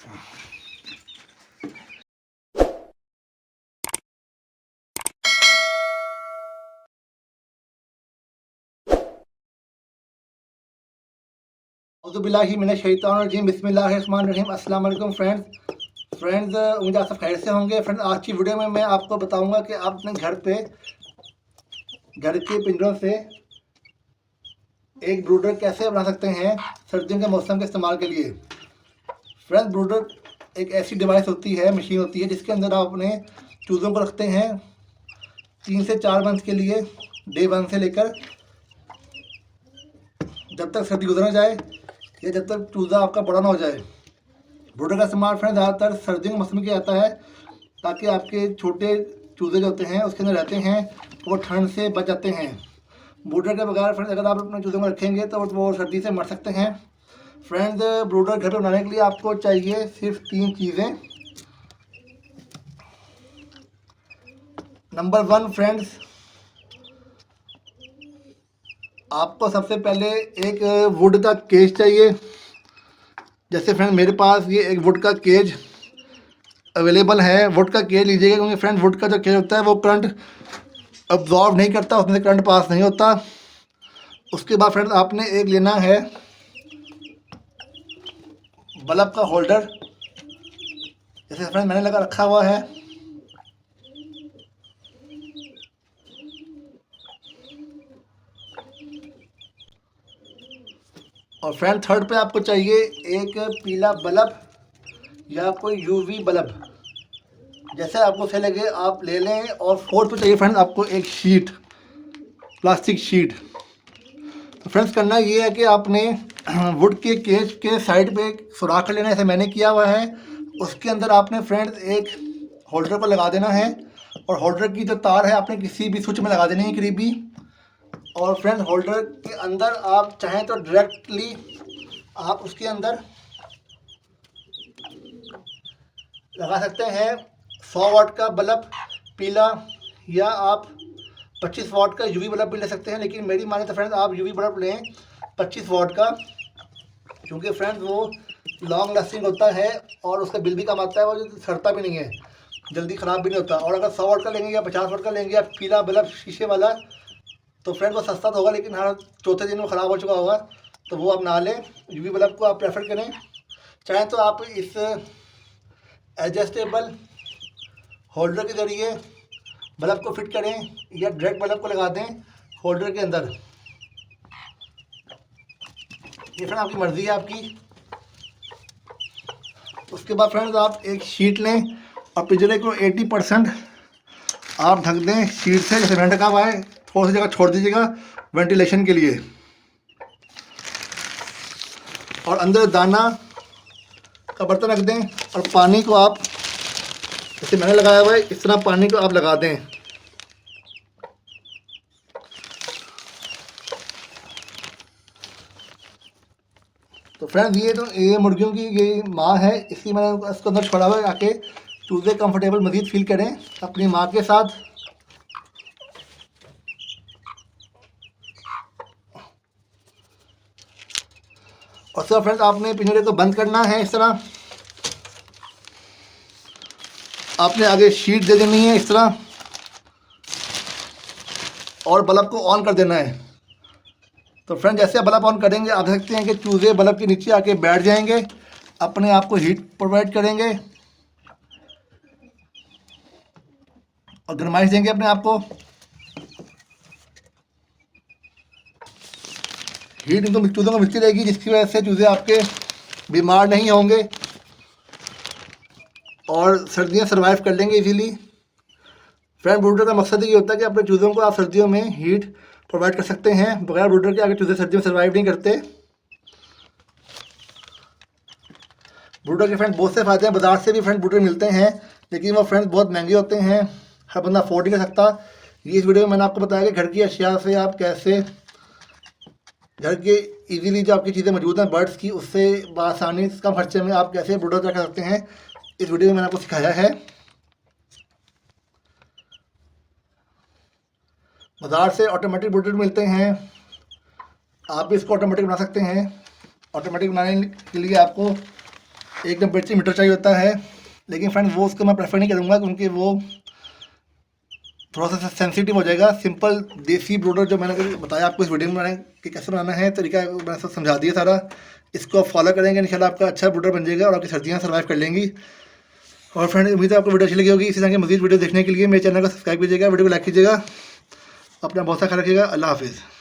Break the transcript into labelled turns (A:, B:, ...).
A: औज़ुबिल्लाहिमिनश्शैतानिर्रजीम बिस्मिल्लाहिर्रहमानिर्रहीम। अस्सलाम वालेकुम फ्रेंड्स, उम्मीद आप सब खैर से होंगे। फ्रेंड्स, आज की वीडियो में मैं आपको बताऊंगा कि आप अपने घर पे घर के पिंजरों से एक ब्रूडर कैसे बना सकते हैं सर्दियों के मौसम के इस्तेमाल के लिए। फ्रेंड्स, ब्रूडर एक ऐसी डिवाइस होती है, मशीन होती है, जिसके अंदर आप अपने चूज़ों को रखते हैं 3 से 4 मंथ के लिए, डे 1 से लेकर जब तक सर्दी गुजर जाए या जब तक चूज़ा आपका बड़ा ना हो जाए। ब्रूडर का इस्तेमाल फ्रेंड ज़्यादातर सर्दियों के मौसम में किया जाता है, ताकि आपके छोटे चूज़े जो होते हैं उसके अंदर रहते हैं, वो ठंड से बच जाते हैं। ब्रूडर के बगैर फ्रेंड्स अगर आप अपने चूज़ों को रखेंगे तो वो सर्दी से मर सकते हैं। फ्रेंड्स, ब्रूडर घर पर बनाने के लिए आपको चाहिए सिर्फ 3 चीज़ें। नंबर 1 फ्रेंड्स, आपको सबसे पहले एक वुड का केज चाहिए। जैसे फ्रेंड मेरे पास ये एक वुड का केज अवेलेबल है। वुड का केज लीजिएगा, क्योंकि फ्रेंड वुड का जो केज होता है वो करंट अब्जॉर्व नहीं करता, उसमें से करंट पास नहीं होता। उसके बाद फ्रेंड आपने एक लेना है बल्ब का होल्डर, जैसे फ्रेंड मैंने लगा रखा हुआ है। और फ्रेंड थर्ड पे आपको चाहिए एक पीला बल्ब या कोई यूवी बल्ब, जैसे आपको सही लगे आप ले लें। और फोर्थ पे चाहिए फ्रेंड्स आपको एक शीट, प्लास्टिक शीट। तो फ्रेंड्स करना ये है कि आपने वुड के केज के साइड पे एक सुराख कर लेना है, जैसे मैंने किया हुआ है। उसके अंदर आपने फ्रेंड्स एक होल्डर को लगा देना है, और होल्डर की जो तार है आपने किसी भी स्विच में लगा देनी है करीबी। और फ्रेंड्स होल्डर के अंदर आप चाहें तो डायरेक्टली आप उसके अंदर लगा सकते हैं 100 वाट का बल्ब पीला, या आप 25 वाट का यूवी बल्ब भी ले सकते हैं। लेकिन मेरी माने तो फ्रेंड्स आप यूवी बल्ब लें 25 वाट का, क्योंकि फ्रेंड्स वो लॉन्ग लास्टिंग होता है और उसका बिल भी कम आता है, वो सड़ता भी नहीं है, जल्दी ख़राब भी नहीं होता। और अगर 100 वाट का लेंगे या 50 वाट का लेंगे या पीला बल्ब शीशे वाला, तो फ्रेंड वो सस्ता तो होगा लेकिन हर चौथे दिन वो ख़राब हो चुका होगा, तो वो आप ना लें। यूवी बल्ब को आप प्रेफर करें। चाहे तो आप इस एडजस्टेबल होल्डर के ज़रिए बल्ब को फिट करें, या डायरेक्ट बल्ब को लगा दें होल्डर के अंदर। ये फ्रेंड आपकी मर्ज़ी है आपकी। उसके बाद फ्रेंड्स आप एक शीट लें और पिंजरे को 80% आप ढक दें शीट से, जैसे मैंने ढका हुआ है। थोड़ी सी जगह छोड़ दीजिएगा वेंटिलेशन के लिए। और अंदर दाना का बर्तन रख दें, और पानी को आप जैसे मैंने लगाया हुआ है इस तरह पानी को आप लगा दें। तो फ्रेंड्स ये मुर्गियों की ये माँ है, इसलिए मैंने इसको अंदर छोड़ा हुआ है, ताकि चूज़े कंफर्टेबल मज़ीद फील करें अपनी माँ के साथ। और सब फ्रेंड्स आपने पिंजरे को बंद करना है इस तरह। आपने आगे शीट दे देनी है इस तरह, और बल्ब को ऑन कर देना है। तो फ्रेंड जैसे आप बल्ब ऑन करेंगे आप देख सकते हैं कि चूज़े बल्ब के नीचे आके बैठ जाएंगे, अपने आप को हीट प्रोवाइड करेंगे और गर्माइश देंगे अपने आप को। हीट इनको चूज़ों को मिलती रहेगी, जिसकी वजह से चूज़े आपके बीमार नहीं होंगे और सर्दियाँ सर्वाइव कर लेंगे इजीली। फ्रेंड ब्रूडर का मकसद ये होता है कि अपने चूज़ों को आप सर्दियों में हीट प्रोवाइड कर सकते हैं। बगैर ब्रूडर के आगे चूज़े सर्दियों में सर्वाइव नहीं करते। ब्रूडर के फ्रेंड बहुत से फ़ायदे हैं। बाज़ार से भी फ्रेंड ब्रूडर मिलते हैं, लेकिन वो फ्रेंड बहुत महंगे होते हैं, हर बंदा अफोर्ड नहीं कर सकता। ये इस वीडियो में मैंने आपको बताया कि घर की अशिया से आप कैसे घर के इजीली जो आपकी चीज़ें मौजूद हैं बर्ड्स की, उससे बआसानी कम खर्चे में आप कैसे ब्रूडर तैयार कर सकते हैं, इस वीडियो में मैंने आपको सिखाया है। बाज़ार से ऑटोमेटिक ब्रूडर मिलते हैं, आप भी इसको ऑटोमेटिक बना सकते हैं। ऑटोमेटिक बनाने के लिए आपको एक टेम्परेचर मीटर चाहिए होता है, लेकिन फ्रेंड वो उसको मैं प्रेफर नहीं करूँगा क्योंकि वो थोड़ा सा सेंसिटिव हो जाएगा। सिंपल देसी ब्रोडर जो मैंने बताया आपको इस वीडियो में मैंने कि कैसे बनाना है, तरीका मैंने सब समझा दिया सारा। इसको आप फॉलो करेंगे इंशाल्लाह आपका अच्छा ब्रोडर बन जाएगा और आपकी सर्दियाँ सर्वाइव कर लेंगी। और फ्रेंड उम्मीद है आपको वीडियो अच्छी लगी होगी। इसी तरह की मज़ीद वीडियो देखने के लिए मेरे चैनल को सब्सक्राइब कीजिएगा, वीडियो को लाइक कीजिएगा। अपना बहुत सा ख्याल रखिएगा। अल्लाह हाफिज़।